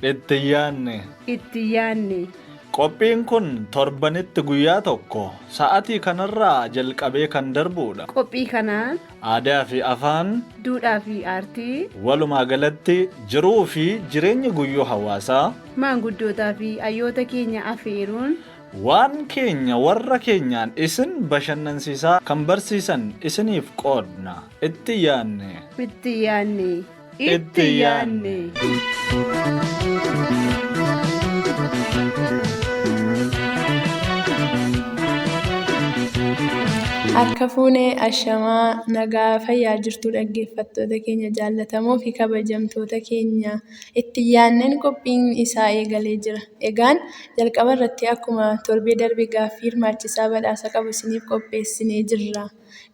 Itti yaanne. Itti yaanne. Qophiin kun torbanitti guyyaa tokko sa'atii kanarraa jalqabee kan darbudha. Qophii kanaan Aadaa fi afaan, duudhaa fi aartii, walumaa galatti jiruu fi jireenya guyyuu hawaasaa, maanguddootaa fi hayyoota keenya afeeruun waan keenya warra keenyaan isin bashannansiisaa kan barsiisan isiniif qoodna. Itti yaanne. itti yaanne. Itti yaanne. Akka fuunee ashamaa nagaa fayyaa jirtu dhaggeeffattoota keenya jaallatamoo fi kabajamtoota keenya itti yaanneen qophiin isaa eegalee jira. Egaan jalqaba irratti akkuma torbee darbe gaaffii hirmaachisaa badhaasa qabu isiniif qopheessinee jirra.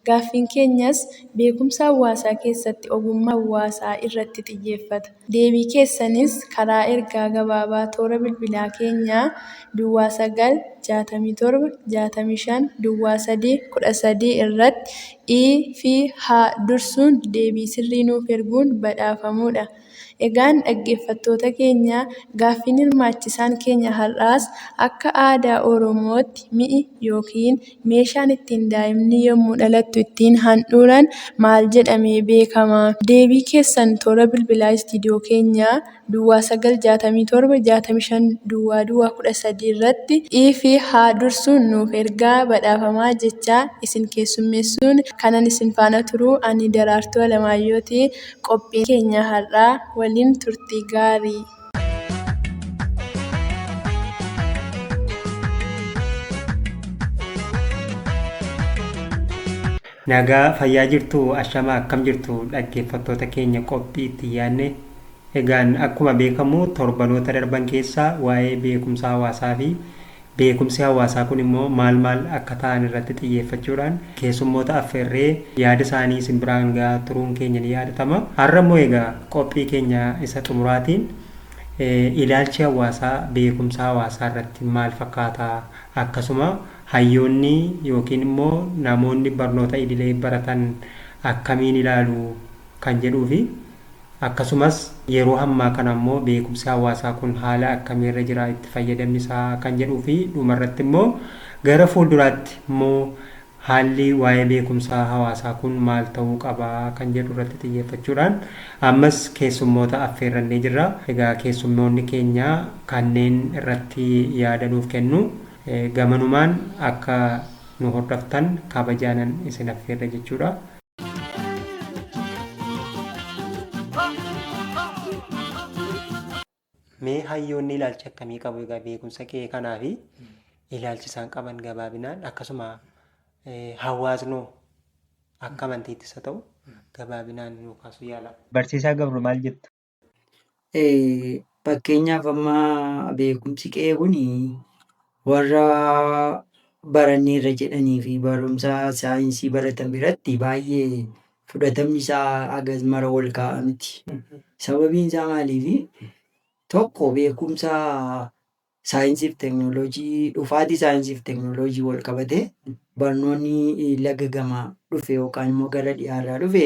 Gaaffiin keenyas beekumsa hawaasaa keessatti ogummaa hawaasaa irratti xiyyeeffata. Deebii keessanis karaa ergaa gabaabaa toora bilbilaa keenyaa Duwwaa 967 65 Duwwaa 3 13 irratti fi haa dursuun deebii sirrii nuuf erguun badhaafamuudha. Egaan dhaggeeffattoota keenya gaaffiin hirmaachisaan keenya har'aas akka aadaa Oromootti mi'i yookiin meeshaan ittiin daa'imni yommuu dhalattu ittiin handhuuran maal jedhamee beekama? Deebii keessan toora bilbilaa istiidiyoo keenyaa Duwwaa 967 65 Duwwaa 13 irratti fi haa dursuun nuuf ergaa badhaafamaa jechaa isin keessummeessuun kanan isin faana turuu ani Daraartuu Alamaayyootii. Qophiin keenya har'aa waliin turtii gaarii. Nagaa fayyaa jirtu ashamaa akkam jirtu dhaggeeffattoota keenya qophii itti yaanne. Egaan akkuma beekamu torbanoota darban keessaa waa'ee beekumsa hawaasaa fi beekumsi hawaasaa kun immoo maal akka ta'an irratti xiyyeeffachuudhaan keessummoota affeerree yaada isaanii isin biraan gahaa turuun keenya ni yaadatama. Har'a immoo egaa qophii keenya isa xumuraatiin ilaalchi hawaasaa beekumsa hawaasaa irratti maal fakkaata, akkasuma hayyoonni yookiin immoo namoonni barnoota idilee baratan akkamiin ilaalu kan jedhuu fi akkasumas yeroo ammaa kana immoo beekumsi hawaasaa kun haala akkamiirra jira, itti fayyadamni isaa kan jedhuu fi dhumarratti immoo gara fuulduraatti immoo haalli waa'ee beekumsa hawaasaa kun maal ta'uu qaba kan jedhu irratti xiyyeeffachuudhaan ammas keessummoota affeerrannee jirra. Egaa keessummoonni keenya kanneen irratti yaada nuuf kennu gamanumaan akka nu hordoftan kabajaanan isin affeerra jechuudha. Mee hayyoonni ilaalcha akkamii qabu egaa beekumsa kee kanaa fi ilaalchi isaan qaban gabaabinaan akkasuma hawaasnoo akka amantiittis haa ta'u gabaabinaan nu kaasuu yaala. Barsiisaa Gabru maal jettu? Fakkeenyaaf amma beekumsi qe'ee kun warra baranneerra jedhanii fi barumsa saayinsii baratan biratti baay'ee fudhatamni isaa hagas mara ol ka'aa miti. Sababiin isaa maaliifi tokko beekumsa saayinsiif teekinooloojii dhufaatii saayinsiif teekinooloojii wal qabate barnoonni laga gamaa dhufe yookaan immoo gara dhiyaarraa dhufe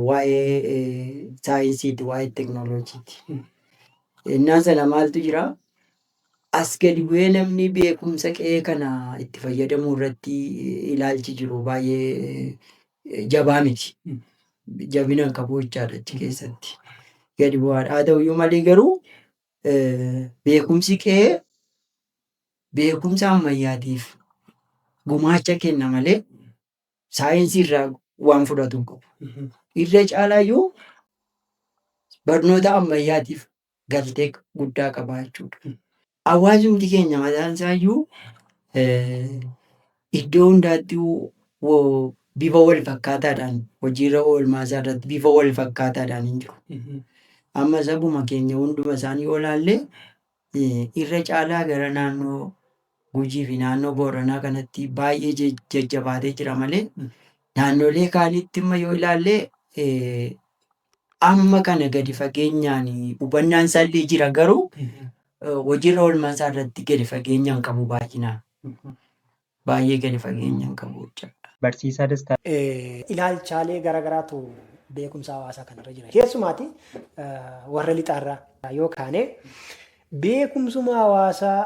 waa'ee saayinsiiti, waa'ee teekinooloojiiti. Innaan sana maaltu jira? As gadi bu'ee namni beekumsa qe'ee kana itti fayyadamuu irratti ilaalchi jiru baay'ee jabaa miti. Jabina hin qabu jechaadha achi keessatti. Gadi bu'aadha. Haa ta'uyyuu malee garuu beekumsi qe'ee beekumsa ammayyaatiif gumaacha kenna malee saayinsii irraa waan fudhatu hin qabu. Irra caalaayyuu barnoota ammayyaatiif galtee guddaa qaba jechuudha. Hawaasumti keenya mataan isaayyuu iddoo hundaattuu bifa wal fakkaataadhaan hojiirra oolmaa isaa irratti bifa wal fakkaataadhaan hin jiru. Amma sabuma keenya hunduma isaanii yoo ilaalle irra caalaa gara naannoo Gujii fi naannoo Booranaa kanatti baay'ee jajjabaatee jira malee naannolee kaanitti immoo yoo ilaalle amma kana gadi fageenyaan hubannaan isaallee jira garuu hojiirra oolmaa isaa irratti gadi fageenyaan qabu baay'inaan. Baay'ee gadi fageenyaan qabu jechuudha. Barsiisaa Dastaa. Ilaalchaalee garaagaraatu beekumsa hawaasaa kanarra jira. Keessumaati warra lixaarraa yoo kaane beekumsuma hawaasaa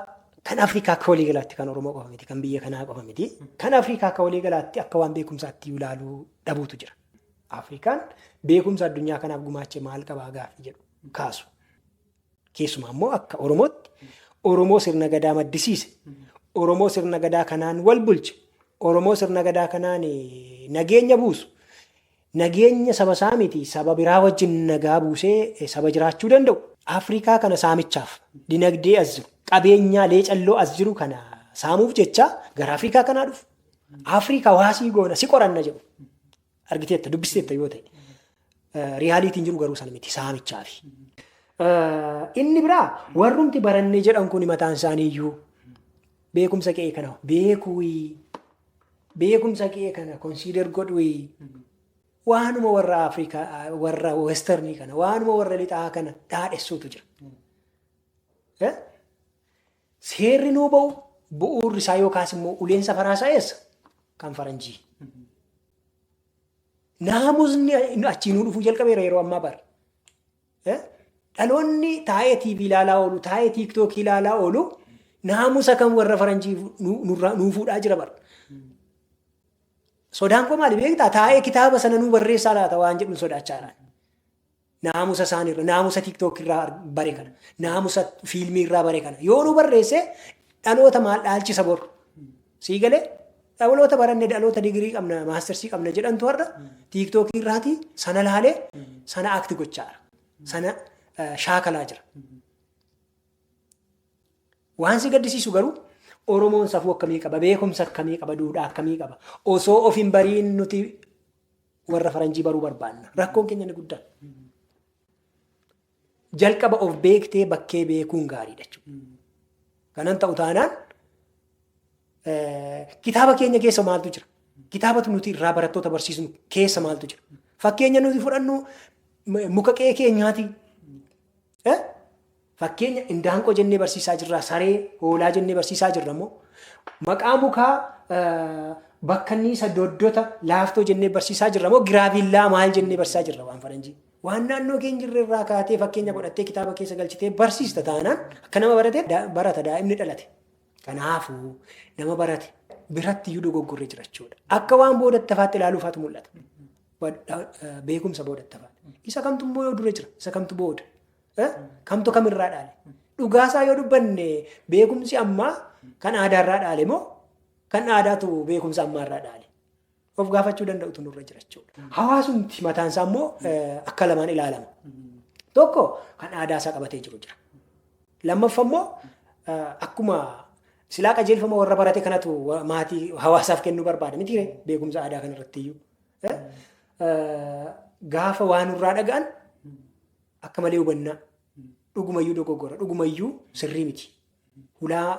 kan Afrikaa akka waliigalaatti kan Oromoo qofa miti, kan biyya kanaa qofa miti. Kan Afrikaa akka waliigalaatti akka waan beekumsaatti ilaaluu dhabuutu jira. Afrikaan beekumsa addunyaa kanaaf gumaache maal qabaa gaaffii jedhu kaasu. Keessumaa immoo akka Oromootti Oromoo sirna gadaa maddisiise. Oromoo sirna gadaa kanaan wal bulche. Oromoo sirna gadaa kanaan nageenya buusu. Nageenya saba isaa miti saba biraa wajjin nagaa buusee saba jiraachuu danda'u. Afrikaa kana saamichaaf dinagdee as jiru qabeenyaa leecalloo as jiru kana saamuuf jecha gara Afrikaa kanaa dhufu. Afrikaa waasii goona si qoranna jedhu. Argiteetta dubbisteetta yoo ta'e riyaaliitiin jiru garuu sana miti saamichaafi. Inni biraa warrumti barannee jedhan kun mataan isaanii iyyuu beekumsa qe'ee kana beekumsa qe'ee kana konsiider godhuyi waanuma warra Afrikaa warra westernii kana waanuma warra lixaa kana dhaadhessuutu jira. Seerri nuu ba'u bu'uurri isaa yookaas immoo uleensa faraasaa eessa kan faranjii. Naamusni achii nuu dhufuu jalqabeera yeroo ammaa bara. Dhaloonni taa'ee TV ilaalaa oolu taa'ee TikTok ilaalaa oolu naamusa kan warra faranjii nuu fuudhaa jira bara. Sodaan koo maali beektaa? Taa'ee kitaaba sana nuu barreessaa laata waan jedhu sodaachaa jira. Naamusa isaaniirra, naamusa TikTok irraa bare kana, naamusa fiilmii irraa bare kana. Yoo nu barreesse dhaloota maal dhaalchisa boru. Sii galee dhaloota barannee dhaloota digirii qabna, maastersii qabna jedhantu har'a TikTok irraati sana laalee sana akti gochaa jira. Sana shaakalaa jira. Waan si gaddisiisu garuu Oromoon safuu akkamii qaba, beekumsa akkamii qaba, duudhaa akkamii qaba. Osoo of hin bariin nuti warra faranjii baruu barbaanna. Rakkoon keenya ni guddaan. Jalqaba of beektee bakkee beekuun gaariidha jechuudha. Kanan ta'u taanaan kitaaba keenya keessa maaltu jira? Kitaabatu nuti irraa barattoota barsiisnu keessa maaltu jira? Fakkeenya nuti fudhannu muka qe'ee keenyaati. Fakkeenya indaanqoo jennee barsiisaa jirra, saree, hoolaa jennee barsiisaa jirra immoo maqaa mukaa bakkanniisa doddota laaftoo jennee barsiisaa jirra immoo giraavillaa maal jennee barsiisaa jirra waan faranjii. Waan naannoo keenya jirre irraa kaatee fakkeenya godhattee kitaaba keessa galchitee barsiista taanaan akka nama barata daa'imni dhalate. Kanaafuu nama barate biratti iyyuu dogoggorree jira jechuudha. Akka waan boodattafaatti ilaaluufaatu mul'ata. Beekumsa boodattafaatti. Isa kamtu immoo dura jira? Isa kamtu booda? Kamtu kamirraa dhaale? Dhugaasaa yoo dubbanne beekumsi ammaa kan aadaarraa dhaale moo kan aadaatu beekumsa ammaarraa dhaale? Of gaafachuu danda'utu nurra jira jechuudha. Hawaasumti mataan isaa immoo akka lamaan ilaalama. Tokko kan aadaa isaa qabatee jiru jira. Lammaffaa immoo akkuma silaa qajeelfama warra barate kanatu maatii hawaasaaf kennuu barbaada miti beekumsa aadaa kanarratti iyyuu. Gaafa waan irraa dhaga'an akka malee hubannaa dhugumayyuu dogoggora dhugumayyuu sirrii miti. Hulaa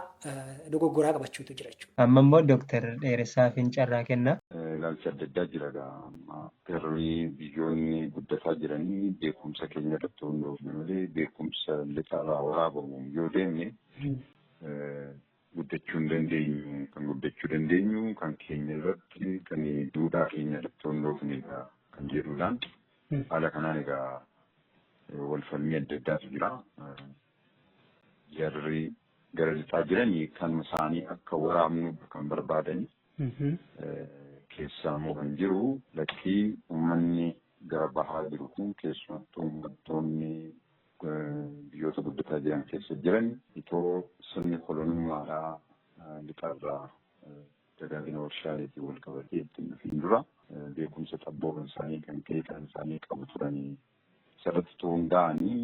dogoggoraa qabachuutu jira jechuudha. Amma immoo Dooktar Dheeressaa Fincarraa kenna. Ilaalcha adda addaa jira garuu biyyoonni guddataa jiranii beekumsa keenya irratti hundoofne malee beekumsa lixaarraa waraabamu yoo deemne guddachuu hin dandeenyu. Kan guddachuu dandeenyu kan keenya irratti kan duudhaa keenya irratti hundoofnedha kan jedhuudhaan haala kanaan egaa walfalmii adda addaatu jira. Jarri gara lixaa jiranii kan isaanii akka waraabnu kan barbaadanii keessaa immoo kan jiru lakkii uummanni gara bahaa jiru kun keessumattuu uummattoonni biyyoota guddataa jiran keessa jiran itoo sirni kolonummaadhaa lixaarraa tajaajila warshaaleetiin wal qabatee ittiin dhufiin dura beekumsa xabbooban isaanii kan ka'e kan isaanii qabu turanii sarratti hundaa'anii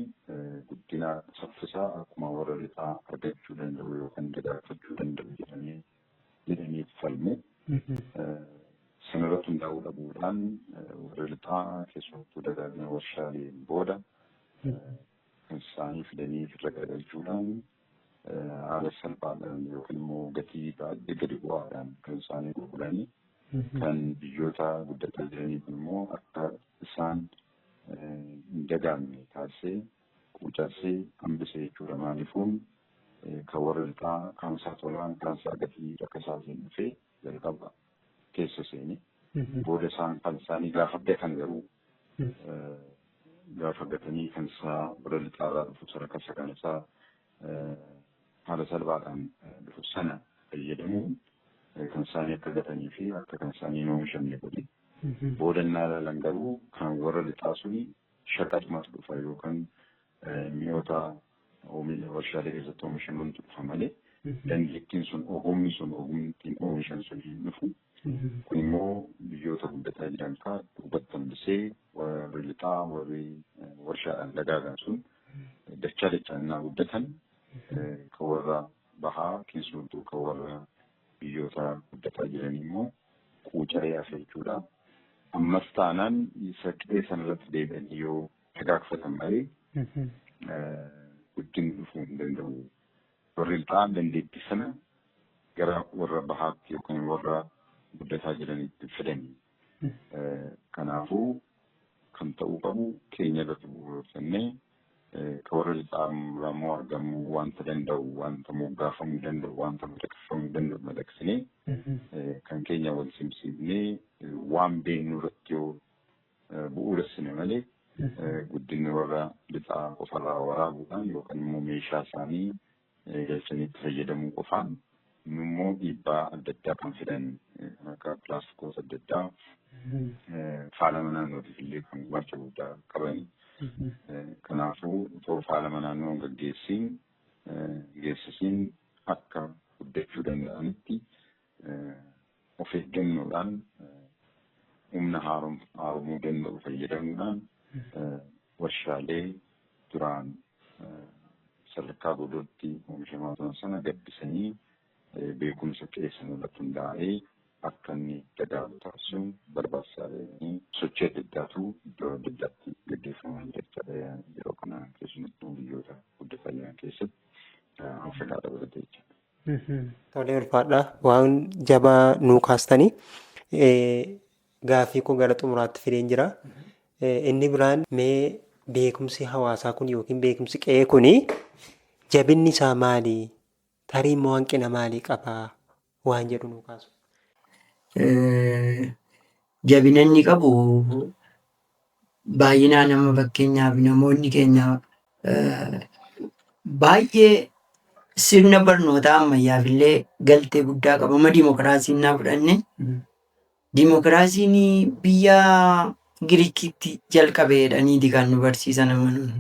guddina saffisaa akkuma warra lixaa argachuu danda'u yookaan dagaagfachuu danda'u jedhanii falmu. Sanarratti hundaa'uu dhabuudhaan warra lixaa keessumattuu dagaagina warshaaleen booda kan isaanii fidanii irra garagalchuudhaan haala salphaadhaan yookiin immoo gatii baay'ee gadi bu'aadhaan kan isaanii gurguranii kan biyyoota guddataa jiraniif immoo akka isaan dagaagne taasisee quucarsee hambisee jechuudha. Maaliifuun kan warra lixaa kan isaa tolaan kan isaa gatii akka isaatiin dhufee jalqaba keessa seeni booda isaan kan isaanii gaafadde kan garuu gaafa gatanii kan isaa bira lixaarraa dhufu sadarkaa kan isaa haala salphaadhaan dhufu sana fayyadamuun kan isaanii akka gatanii fi akka kan isaanii hin oomishamne godhe. Boodannaa ilaalan garuu kan warra lixaa suni shaqaxumatu dhufa yookaan mi'oota warshaalee keessatti oomishamantu dhufa malee dandeettiin sun ogumni ittiin oomishan sun hin dhufu. Kun immoo biyyoota guddataa jiran kaa duubatti hambisee warri lixaa warri warshaadhaan dagaagan sun dachaan guddatan kan warra bahaa keessumattuu kan warra biyyoota guddataa jiran immoo quucaree hafe jechuudha. Ammas taanaan saqee sanarratti deebi'anii yoo dagaagfatan malee guddinni dhufuu hin danda'u. Warri lixaa dandeettii sana gara warra bahaatti yookaan warra guddataa jiranitti fidanii. Kanaafuu kan ta'uu qabu keenya irratti bu'uureffannee kan warra lixaa immoo argamuu wanta danda'u, wanta moggaafamuu danda'u, wanta madaqfamuu danda'u madaqsinee kan keenya wal simsiifnee waan beeknu irratti yoo bu'uuressine malee guddinni warra lixaa qofarraa waraabuudhaan yookaan immoo meeshaa isaanii galchanii itti fayyadamuu qofaan immoo dhiibbaa adda addaa kan fidan akka pilaastikoota adda addaa faalama naannootiif illee kan gumaacha guddaa qabani. Kanaafuu otoo faalama naannoo geessisiin akka guddachuu danda'anitti of eeggannoodhaan humna haaromuu danda'u fayyadamuudhaan warshaalee duraan sadarkaa godootti oomishamaa turan sana gabbisanii beekumsa keessan irratti hundaa'ee akka inni dagaagu taasisuun barbaachisaadha. Sochii adda addaatu iddoo adda addaatti gaggeeffamaa jechaadha yeroo kana keessumattuu biyyoota guddataa jiran keessatti Afrikaa dabalatee jechuudha. Tolee ulfaadha. Waan jabaa nuu kaastanii gaaffii koo gara xumuraatti fideen jira. Inni biraan mee beekumsi hawaasaa kun yookiin beekumsi qe'ee kuni jabinni isaa maali? Tarii immoo hanqina maalii qabaa? Waan jedhu nuu kaasu. Jabina inni qabu baay'inaan amma fakkeenyaaf namoonni keenya baay'ee sirna barnootaa ammayyaaf illee galtee guddaa qaba. Amma dimokiraasii naa fudhanne dimokiraasiin biyya Giriikitti jalqabe jedhaniiti kan nu barsiisan amanuun.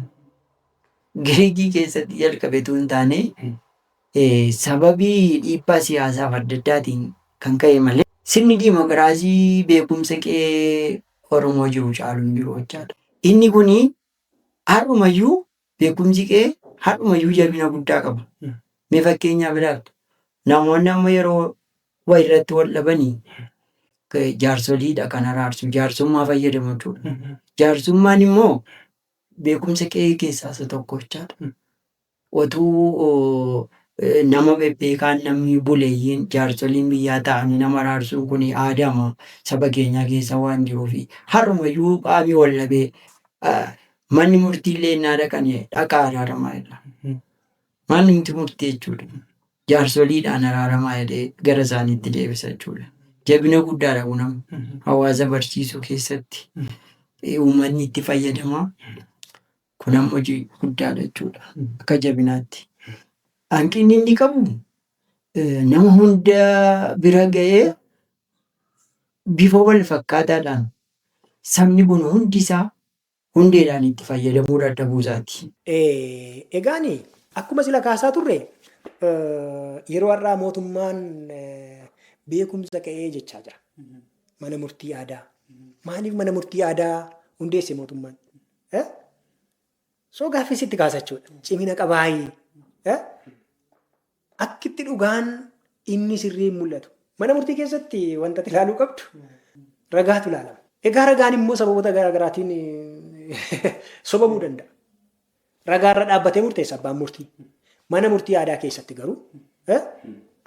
Giriikii keessatti jalqabetu hin taane sababii dhiibbaa siyaasaaf adda addaatiin kan ka'e malee sirni dimokiraasii beekumsa qe'ee Oromoo jiru caalu hin jiru jechaadha. Inni kuni har'umayyuu beekumsi qe'ee har'umayyuu jabina guddaa qaba. Mee fakkeenyaaf ilaaltu namoonni amma yeroo wayirratti wal dhabanii jaarsoliidha kan araarsu jaarsummaa fayyadamu jechuudha. Jaarsummaan immoo beekumsa qe'ee keessaa isa tokko jechaadha. Otuu nama bebbeekaan namni buleeyyiin jaarsoliin biyyaa ta'anii nama araarsuun kun aadama saba keenyaa keessa waan jiruufi har'umayyuu qaamii wal dhabee manni murtiillee innaa dhaqanii dhaqaa araaramaa jedha. Manni murtii jechuudha. Jaarsoliidhaan araaramaa jedhee gara isaaniitti deebisa jechuudha. Jabina guddaadha kun hawaasa barsiisuu keessatti uummanni itti fayyadamaa. Kun ammoo hojii guddaadha jechuudha akka jabinaatti. Hanqinni inni qabu nama hunda bira ga'ee bifa wal fakkaataadhaan sabni kun hundi isaa hundeedhaan itti fayyadamuu dadhabuu isaati. Egaan akkuma sila kaasaa turre yeroo har'aa mootummaan beekumsa qe'ee jechaa jira. Mana murtii aadaa. Maaliif mana murtii aadaa hundeesse mootummaan? Soo gaaffii sitti kaasachuudha. Cimina qabaayii. Akkitti dhugaan inni sirriin mul'atu. Mana murtii keessatti wanta ilaaluu qabdu ragaatu ilaalama. Egaa ragaan immoo sababoota garaagaraatiin sobamuu danda'a. Ragaarra dhaabbatee murteessa abbaan murtii. Mana murtii aadaa keessatti garuu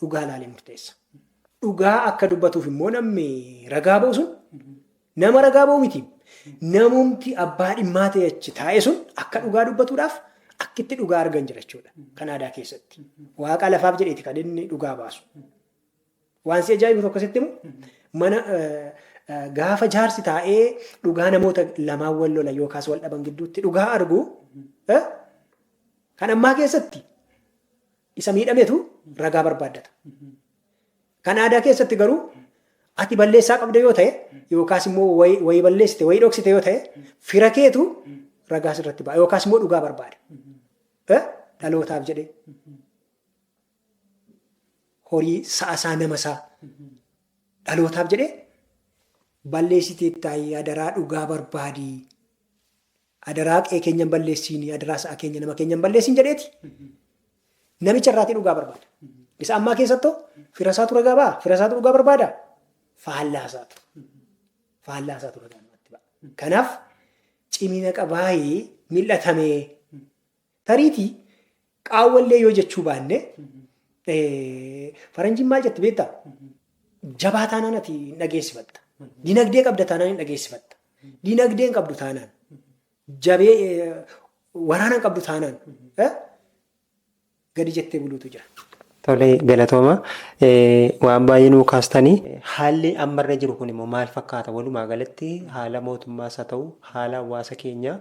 dhugaa ilaalee murteessa. Dhugaa akka dubbatuuf immoo namni ragaa ba'u sun nama ragaa ba'u miti. Namumti abbaa dhimmaa ta'e achi taa'e sun akka dhugaa dubbatuudhaaf akkitti dhugaa argan jira jechuudha. Kan aadaa keessatti. Waaqa lafaaf jedheeti kan inni dhugaa baasu. Waan si ajaa'ibu tokko sitti immoo mana gaafa jaarsi taa'ee dhugaa namoota lamaan wal lola yookaas wal dhaban gidduutti dhugaa argu kan ammaa keessatti isa miidhametu ragaa barbaaddata. Kan aadaa keessatti garuu ati balleessaa qabda yoo ta'e yookaas immoo wayii balleessite wayii dhoksite yoo ta'e fira keetu ragaa sirratti ba'a yookaas immoo dhugaa barbaada. Dhalootaaf jedhee horii sa'asaa namasaa dhalootaaf jedhee balleessitee taa'ee adaraa dhugaa barbaadii adaraa qe'ee keenya balleessiini adaraa sa'a keenya nama keenya balleessiin jedheeti namicha irraatii dhugaa barbaada. Isa ammaa keessattuu fira isaatu ragaa ba'a fira isaatu dhugaa barbaada faallaa isaatu ragaa namatti ba'a. Kanaaf cimina qabaayee mil'atamee tariitii qaawwallee yoo jechuu baanne faranjiin maal jetti beektaa? Jabaa taanaan ati hin dhageessifatta. Dinagdee qabda taanaan hin dhageessifatta. Dinagdee hin qabdu taanaan jabee waraana hin qabdu taanaan gadi jettee buluutu jira. Tole galatooma waan baay'ee nuu kaastanii haalli ammarra jiru kun immoo maal fakkaata walumaa galatti haala mootummaas haa ta'u haala hawaasa keenyaa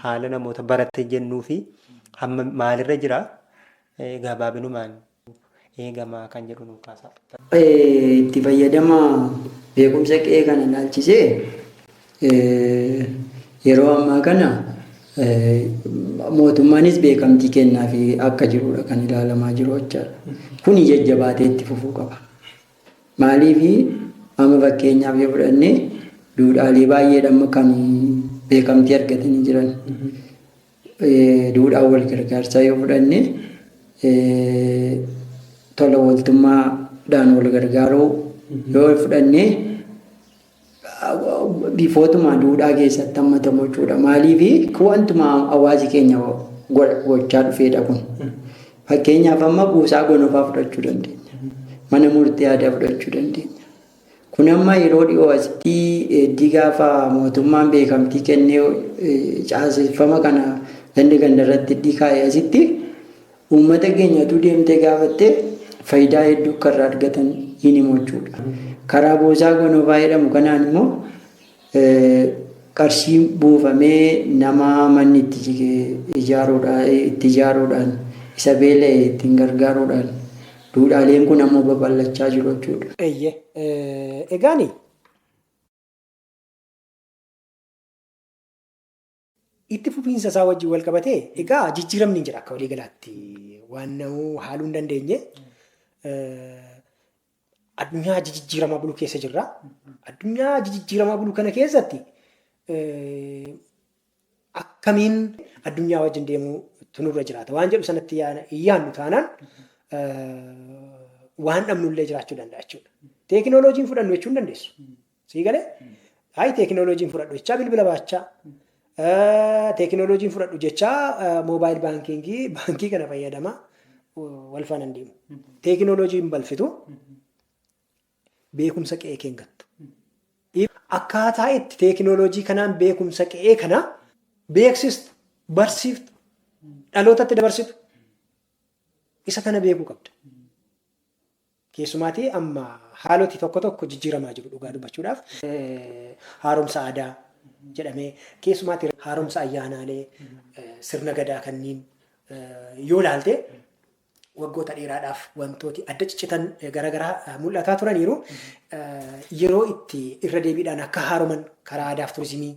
haala namoota baratte jennuu fi hamma maalirra jira gabaabinumaan eegamaa kan jedhu nuu kaasa. Itti fayyadama beekumsa qe'ee kana ilaalchisee yeroo ammaa kana mootummaanis beekamtii kennaa fi akka jirudha kan ilaalamaa jiru jechaadha. Kuni jajjabaatee itti fufuu qaba. Maaliif amma fakkeenyaaf yoo fudhanne duudhaalee baay'eedhaan kan beekamtii argatanii jiran. Duudhaa wal gargaarsaa yoo fudhanne tola waltummaadhaan wal gargaaruu yoo fudhanne bifootuma duudhaa keessatti hammatamu jechuudha. Maaliif wantuma hawaasi keenya gochaa dhufeedha kun. Fakkeenyaaf amma buusaa gonofaa fudhachuu dandeenya. Mana murtii aadaa fudhachuu dandeenya. Kun amma yeroo dhiyoo asitti eeddii gaafa mootummaan beekamtii kennee caaseffama kana ganda gandarratti dhiikaa'ee asitti uummata keenyatu deemtee gaafattee faayidaa hedduu akka irraa argatan hin himu jechuudha. Karaa buusaa gonofaa jedhamu kanaan immoo qarshii buufamee nama manni itti ijaaruudhaan isa beela'e ittiin gargaaruudhaan duudhaaleen kun ammoo babal'achaa jiru jechuudha. Egaani itti fufiinsa isaa wajjin wal qabatee egaa jijjiiramni jira akka waliigalaatti waan namuu haaluu hin dandeenye addunyaa jijjiiramaa bulu keessa jirra. Addunyaa jijjiiramaa bulu kana keessatti akkamiin addunyaa wajjin deemuu tunurra jiraata waan jedhu sanatti yaannu taanaan waan dhabnullee jiraachuu danda'a jechuudha. Teekinooloojiin fudhannu jechuu hin dandeessu. Sii galee? Hayi teekinooloojiin fudhadhu jechaa bilbila baachaa. Teekinooloojiin fudhadhu jechaa moobaayil baankii kana fayyadamaa wal faana hin deemu. Teekinooloojiin balfitu beekumsa qe'ee keengattu. Akkaataa itti teekinooloojii kanaan beekumsa qe'ee kana beeksistu, barsiiftu, dhalootatti dabarsitu isa kana beekuu qabda. Keessumaatii amma haaloti tokko jijjiiramaa jiru dhugaa dubbachuudhaaf haaromsa aadaa jedhamee keessumaatii haaromsa ayyaanaalee sirna gadaa kanneen yoo ilaalte waggoota dheeraadhaaf wantooti adda ciccitan garaagaraa mul'ataa turaniiru yeroo itti irra deebiidhaan akka haaroman karaa aadaaf turizimii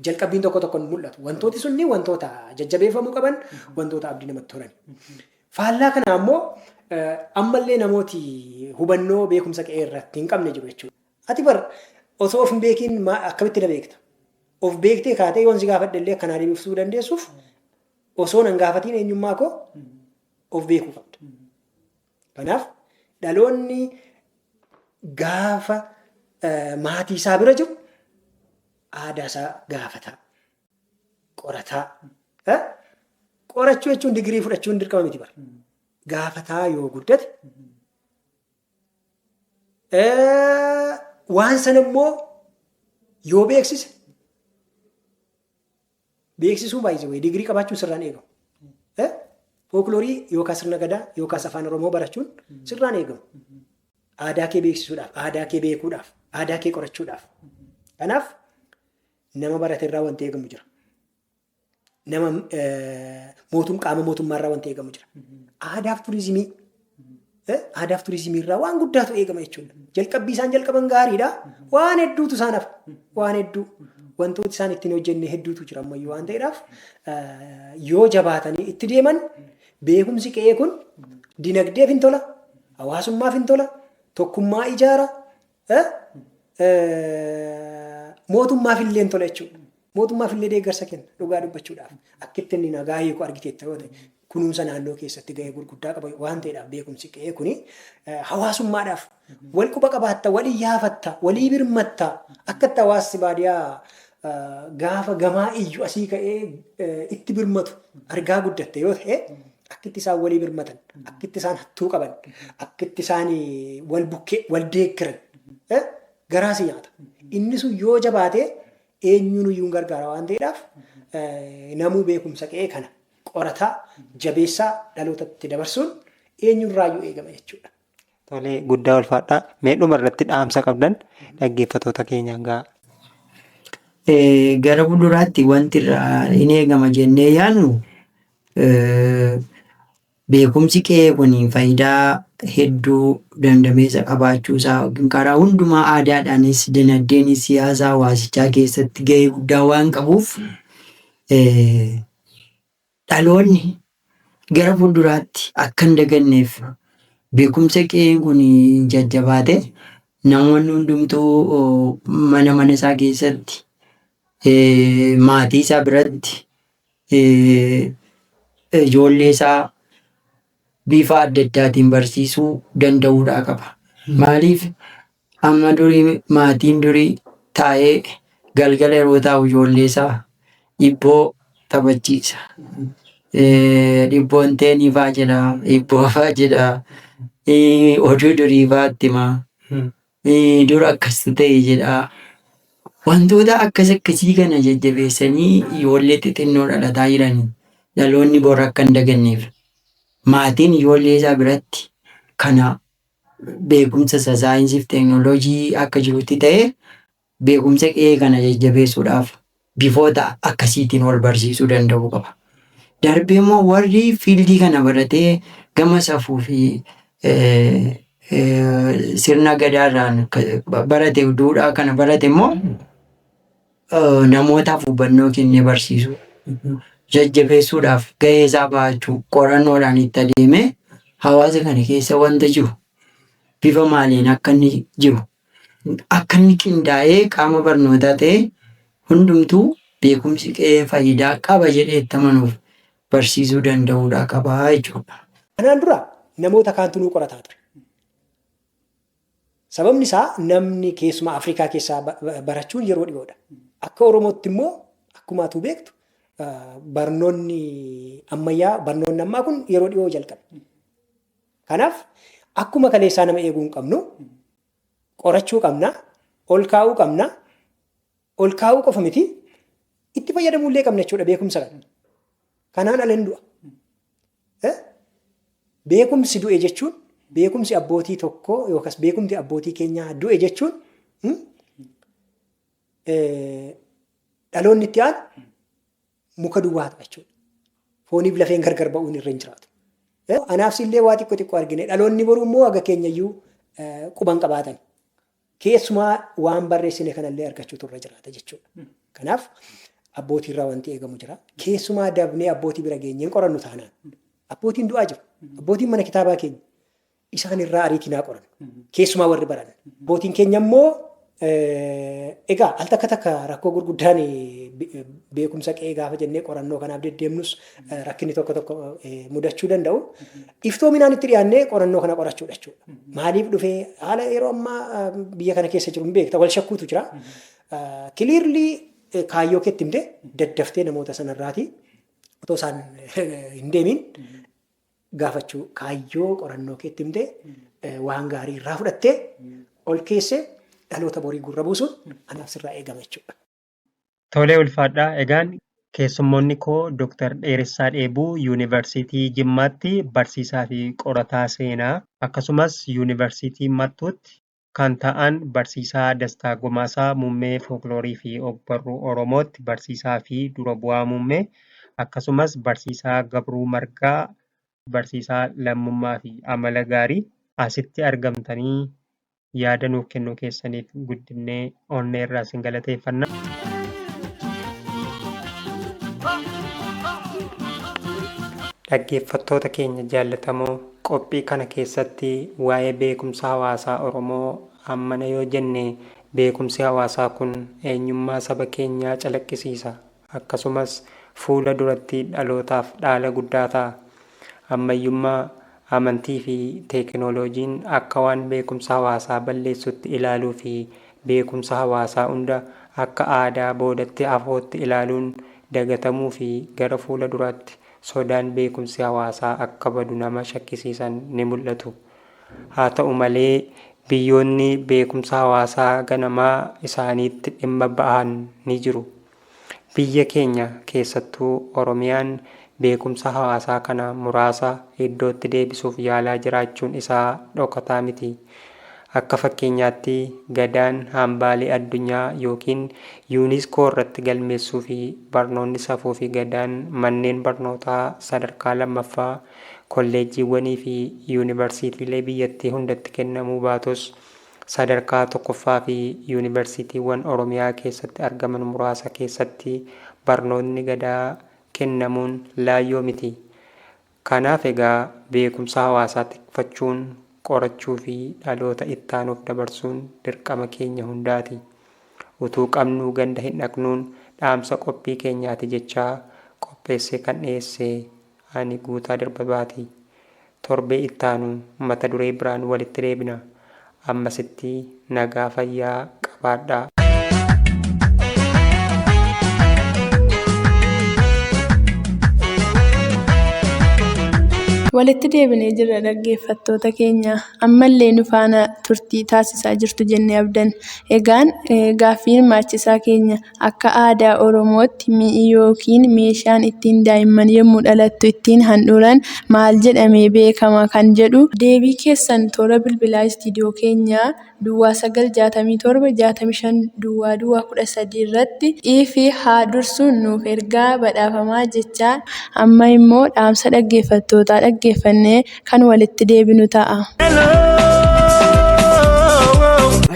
jalqabbiin tokko mul'atu. Wantooti sunni wantoota jajjabeeffamuu qaban wantoota abdii namatti tolan. Faallaa kana ammoo ammallee namooti hubannoo beekumsa qe'ee irratti hin qabne jiru jechuudha. Ati bar osoo of hin beekiin akkamitti na beekta? Of beektee kaatee yoon si gaafadhe illee akkanaa deebiftuu dandeessuuf osoo nan gaafatiin eenyummaa koo of beekuu qabda. Kanaaf dhaloonni gaafa maatii isaa bira jiru aadaa isaa gaafataa, qorataa. Qorachuu jechuun digirii fudhachuun dirqama miti bara. Gaafataa yoo guddate waan sana immoo yoo beeksise beeksisuu baay'isee digirii qabaachuun sirraan eegamu. Fookiloorii yookaan sirna gadaa yookaan afaan Oromoo barachuun sirraan eegamu. Aadaa kee beeksisuudhaaf, aadaa kee beekuudhaaf, aadaa kee qorachuudhaaf Kanaaf nama barate irraa wanti eegamu jira. Nama qaama mootummaarraa wanti eegamu jira. Aadaaf turizimii irraa waan guddaatu eegama jechuudha. Jalqabbii isaan jalqaban gaariidha. Waan hedduutu isaan hafa. Waan hedduu wantooti isaan ittiin hojjenne hedduutu jira ammayyuu waan ta'eedhaaf yoo jabaatanii itti deeman beekumsi qe'ee kun dinagdeef hin tola, hawaasummaaf hin tola, tokkummaa ijaara, mootummaaf illee hin tola jechuudha. Mootummaaf illee deeggarsa kenna dhugaa dubbachuudhaaf. Akka itti inni nagaa hiiku argiteetta yoo ta'e kunuunsa naannoo keessatti gahee gurguddaa qaba waan ta'eedhaaf beekumsi qe'ee kuni hawaasummaadhaaf wal quba qabaatta, walii yaafatta, walii birmatta akka itti hawaasni baadiyyaa gaafa gamaa iyyu asii ka'ee itti birmatu argaa guddatte yoo ta'e akka itti isaan walii birmatan, akka itti isaan hattuu qaban, akka itti isaan wal bukkee wal deeggaran garaasi nyaata. Inni sun yoo jabaate eenyuun iyyuu gargaara waan ta'eedhaaf namuu beekumsa qe'ee kana qorataa jabeessaa dhalootatti dabarsuun eenyurraayyuu eegama jechuudha. Tolee, guddaa ulfaadhaa. Mee dhuma irratti dhaamsa qabdan dhaggeeffattoota keenyaan ga'a. Gara fuulduraatti wanti irraa hin eegama jennee yaadnu beekumsi qe'ee kun faayidaa hedduu dandameessa qabaachuusaa karaa hundumaa aadaadhaanis dinagdeenis siyaasa hawaasichaa keessatti gahee guddaa waan qabuuf dhaloonni gara fuulduraatti akka hin daganneef beekumsa qe'ee kun jajjabaate namoonni hundumtuu mana isaa keessatti maatii isaa biratti ijoollee isaa bifa adda addaatiin barsiisuu danda'uudhaa qaba. Maaliif amma durii maatiin durii taa'ee galgala yeroo taa'u ijoollee isaa dhibboo taphachiisa. Dhibboon teeniifaa jedha, dhibboofaa jedha, oduu duriifaatti himaa, dura akkas ta'e jedha. Wantoota akkasii kana jajjabeessanii ijoollee xixinnoo dhalataa jiran dhaloonni bor akka hin daganneef maatiin ijoollee isaa biratti kana beekumsa saayinsiif teeknooloojii akka jirutti ta'e beekumsa qe'ee kana jajjabeessuudhaaf bifoota akkasiitiin wal barsiisuu danda'uu qaba. Darbee immoo warri fiildii kana baratee gama safuu fi sirna gadaarraan barate duudhaa kana barate immoo namootaaf hubannoo kennee barsiisuu jajjabeessuudhaaf gahee isaa bahachuu qorannoodhaan itti adeemee hawaasa kana keessa wanta jiru bifa maaliin akka inni jiru akka inni qindaa'ee qaama barnootaa ta'e hundumtuu beekumsi qe'ee faayidaa qaba jedhee itti amanuuf barsiisuu danda'uudhaa qabaa jechuudha. Kanaan dura namoota kaantu nuu qorataa ture. Sababni isaa namni keessumaa Afrikaa keessaa barachuun yeroo dhiyoodha. Akka Oromootti immoo akkuma atuu beektu barnoonni ammaa kun yeroo dhiyoo jalqabe. Kanaaf akkuma kaleessaa nama eeguu hin qabnu qorachuu qabna, ol kaa'uu qabna, ol kaa'uu qofa miti itti fayyadamuullee qabna jechuudha beekumsa kana. Kanaan ala hin du'a. Beekumsi du'e jechuun beekumsi abbootii tokkoo yookaas beekumsi abbootii keenyaa du'e jechuun dhaloonni itti aanu muka duwwaa ta'a jechuudha. Fooniif lafeen gargar ba'uun irra hin jiraatu. Anaaf illee waa xiqqoo argine dhaloonni boruu immoo haga keenyayyuu quban qabaatan. Keessumaa waan barreessine kanallee argachuutu irra jiraata jechuudha. Kanaaf abbootii irraa wanti eegamu jira. Keessumaa dabnee abbootii bira geenyeen qorannu taanaan. Abbootiin du'aa jiru. Abbootiin mana kitaabaa keenya isaan irraa ariitinaa qoran. Keessumaa warri baran. Abbootiin keenya immoo egaa al takka rakkoo gurguddaan beekumsa qe'ee gaafa jennee qorannoo kanaaf deddeemnus rakkinni tokko mudachuu danda'u. Iftoominaan itti dhiyaannee qorannoo kana qorachuudha jechuudha. Maaliif dhufee haala yeroo ammaa biyya kana keessa jiru hin beekta wal shakkuutu jira. Kiliirlii kaayyoo keetti himte daddaftee namoota sanarraati otoo isaan hin deemin gaafachuu kaayyoo qorannoo keetti himte waan gaarii irraa fudhattee ol keessee dhaloota borii gurra buusuun anaaf sirraa eegama jechuudha. Tolee ulfaadhaa. Egaan keessummoonni koo Dr. Dheeressaa Dheebuu Yuunivarsiitii Jimmaatti barsiisaa fi qorataa seenaa akkasumas Yuunivarsiitii Mattuutti kan ta'an barsiisaa Dastaa Gomaasaa muummee Fookiloorii fi Ogbarruu Oromootti barsiisaa fi dura bu'aa muummee akkasumas barsiisaa Gabruu Margaa barsiisaa lammummaa fi amala gaarii asitti argamtanii yaada nuuf kennuu keessaniif guddinee onneerraa isin galateeffanna. Dhaggeeffattoota keenya jaallatamoo qophii kana keessatti waa'ee beekumsa hawaasaa Oromoo hammana yoo jenne beekumsi hawaasaa kun eenyummaa saba keenyaa calaqqisiisa. Akkasumas fuula duratti dhalootaaf dhaala guddaa ta'a. Ammayyummaa amantii fi teekinooloojiin akka waan beekumsa hawaasaa balleessutti ilaaluu fi beekumsa hawaasaa hunda akka aadaa boodatti hafootti ilaaluun dagatamuu fi gara fuula duraatti sodaan beekumsi hawaasaa akka badu nama shakkisiisan ni mul'atu. Haa ta'u malee biyyoonni beekumsa hawaasaa ganamaa isaaniitti dhimma ba'an ni jiru. Biyya keenya keessattuu Oromiyaan beekumsa hawaasaa kana muraasa iddootti deebisuuf yaalaa jiraachuun isaa dhokataa miti. Akka fakkeenyaatti Gadaan hambaalee addunyaa yookiin yuuniskoo irratti galmeessuu fi barnoonni safuu fi Gadaan manneen barnootaa sadarkaa lammaffaa kolleejjiiwwanii fi yuunivarsiitiilee biyyattii hundatti kennamuu baatus sadarkaa tokkoffaa fi yuunivarsiitiiwwan Oromiyaa keessatti argaman muraasa keessatti barnoonni Gadaa kennamuun laayyoo miti. Kanaaf egaa beekumsa hawaasaa tikfachuun qorachuu fi dhaloota ittaanuuf dabarsuun dirqama keenya hundaati. Utuu qabnuu ganda hin dhaqnuun dhaamsa qophii keenyaati jechaa qopheessee kan dhiyeesse ani Guutaa Dirbabaati. Torbee ittaanu mata duree biraan walitti deebina. Ammasitti nagaa fayyaa qabaadhaa. Walitti deebinee jirra dhaggeeffattoota keenya. Ammallee nu faana turtii taasisaa jirtu jennee abdan. Egaan gaaffii hirmaachisaa keenya akka aadaa Oromootti mi'i yookiin meeshaan ittiin daa'imman yommuu dhalattu ittiin handhuuran maal jedhamee beekama kan jedhu deebii keessan toora bilbilaa istiidiyoo keenyaa Duwwaa 967 Duwwaa 13 irratti fi haa dursuun nuuf ergaa badhaafamaa jechaa amma immoo dhaamsa dhaggeeffattootaa dhaggeeffannee kan walitti deebinu ta'a.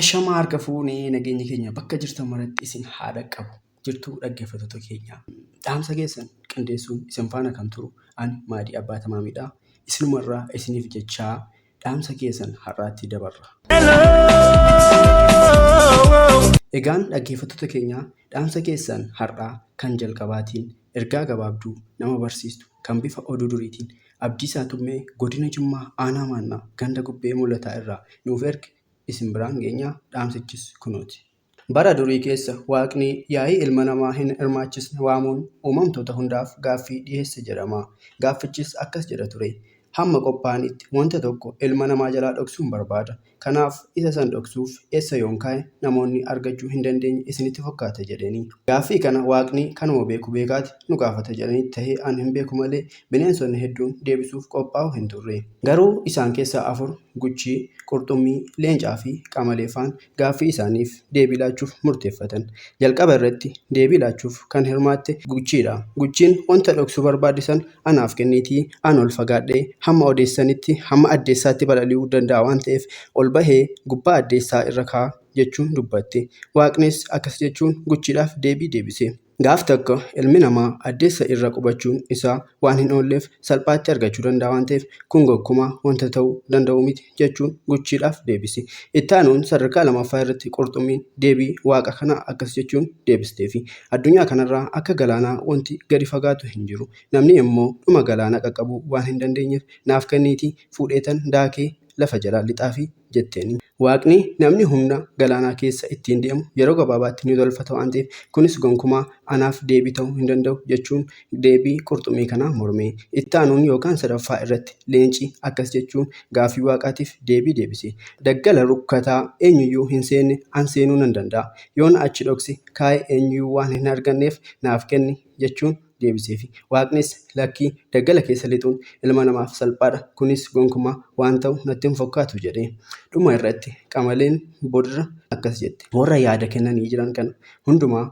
Ashamaa harka fuunee nageenya keenya bakka jirtan maratti isin haadha qabu jirtu dhaggeeffattoota keenya. Dhaamsa keessan qindeessuun isin faana kan turu ani Maadii Abbaa Tamaamidha. Isinumarraa isiniif jechaa dhaamsa keessan har'aatti dabarra. Egaan dhaggeeffattoota keenya dhaamsa keessan har'aa kan jalqabaatiin ergaa gabaabduu nama barsiistu kan bifa oduu duriitiin Abdiisaa Tummee godina Jimmaa Aanaa Maannaa ganda Gubbee Mul'ataa irraa nuuf erge isin biraan geenyaa dhaamsichis kunuuti. Bara durii keessa waaqni yaa'ii ilma namaa hin hirmaachisne waamuun uumamtoota hundaaf gaaffii dhiyeesse jedhama. Gaaffichis akkas jedha ture. Hamma qophaa'anitti wanta tokko ilma namaa jalaa dhoksuun barbaada. Kanaaf isa san dhoksuuf eessa yoon kaa'e namoonni argachuu hin dandeenye isinitti fakkaata jedhanii. Gaaffii kana waaqni kanuma beeku beekaati nu gaafata jedhanii tahee an hin beeku malee bineensonni hedduun deebisuuf qophaa'u hin turre. Garuu isaan keessaa 4 Guchii, Qurxummii, Leencaa fi Qamaleefaan gaaffii isaaniif deebii laachuuf murteeffatan. Jalqaba irratti deebii laachuuf kan hirmaatte Guchiidha. Guchiin wanta dhoksuu barbaadisan anaaf kenniitii an ol fagaadhee hamma odeessanitti hamma addeessaatti balali'uu danda'a waan ta'eef ol bahee gubbaa addeessaa irra kaa'a jechuun dubbatte. Waaqnis akkas jechuun Guchiidhaaf deebii deebise. Gaaf tokko ilmi namaa addeessa irra qubachuun isaa waan hin oolleef salphaatti argachuu danda'a waan ta'eef kun gonkumaa wanta ta'uu danda'u miti jechuun Guchiidhaaf deebise. Itti aanuun sadarkaa lammaffaa irratti Qurxummiin deebii waaqa kanaa akkas jechuun deebisteefi. Addunyaa kanarraa akka galaanaa wanti gadi fagaatu hin jiru. Namni immoo dhuma galaana qaqqabuu waan hin dandeenyeef naaf kenniitii fuudheetan daakee lafa jalaa lixaafi jetteeni. Waaqni namni humna galaanaa keessa ittiin deemu yeroo gabaabaatti ni tolfata waan ta'eef kunis gonkumaa anaaf deebii ta'uu hin danda'u jechuun deebii Qurxummii kanaa morme. Itti aanuun yookaan sadaffaa irratti Leenci akkas jechuun gaaffii waaqaatiif deebii deebise. Daggala rukkataa eenyuyyuu hin seenne an seenuu nan danda'a. Yoon achi dhokse kaa'ee eenyuyyuu waan hin arganneef naaf kenni jechuun deebiseefi. Waaqnis lakkii daggala keessa lixuun ilma namaaf salphaadha. Kunis gonkumaa waan ta'u natti hin fakkaatu jedhee. Dhuma irratti Qamaleen boodarra akkas jette. Warra yaada kennanii jiran kana hundumaa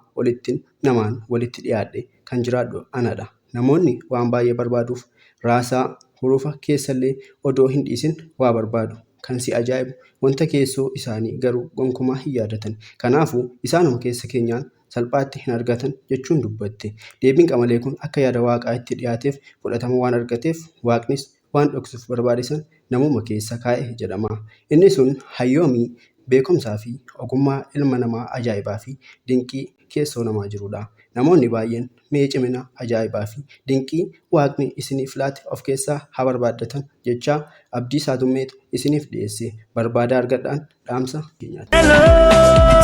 namaan walitti dhiyaadhe kan jiraadhu anadha. Namoonni waan baay'ee barbaaduuf raasaa hurufa keessallee odoo hin dhiisin waa barbaadu. Kan si ajaa'ibu wanta keessoo isaanii garuu gonkumaa hin yaadatan. Kanaafuu isaanuma keessa keenyaan salphaatti hin argatan jechuun dubbatte. Deebiin Qamalee kun akka yaada waaqaa itti dhiyaateef fudhatama waan argateef Waaqnis waan dhoksuuf barbaadesan namuma keessa kaa'e jedhama. Inni sun hayyoomii, beekumsaa fi ogummaa ilma namaa ajaa'ibaa fi dinqii keessoo namaa jirudha. Namoonni baay'een mee cimina ajaa'ibaa fi dinqii Waaqni isiniif laate of keessaa haa barbaaddatan jechaa Abdiisaa Tummeetu isiniif dhiyeesse. Barbaadaa argadhaan dhaamsa keenyaati.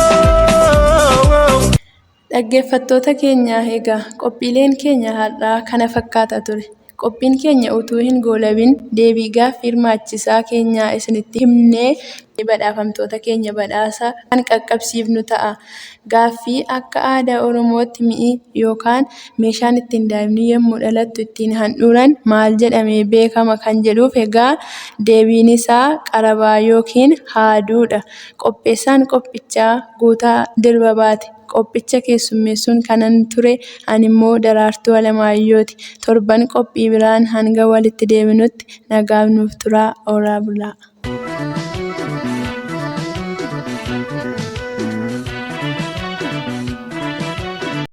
Dhaggeeffattoota keenya egaa qophiileen keenya har'aa kana fakkaata ture. Qophiin keenya utuu hin goolabin deebii gaaffii hirmaachisaa keenyaa isinitti himnee badhaafamtoota keenya badhaasa kan qaqqabsiifnu ta'a. Gaaffii akka aadaa Oromootti mi'i yookaan meeshaan ittiin daa'imni yommuu dhalattu ittiin handhuuran maal jedhamee beekama kan jedhuuf egaa deebiin isaa qarabaa yookiin haaduudha. Qopheessaan qophichaa Guutaa Dirbabaati. Qophicha keessummeessuun kanan ture animmoo Daraartuu Alamaayyooti. Torban qophii biraan hanga walitti deebinutti nagaan nuuf turaa. Oolaa bulaa.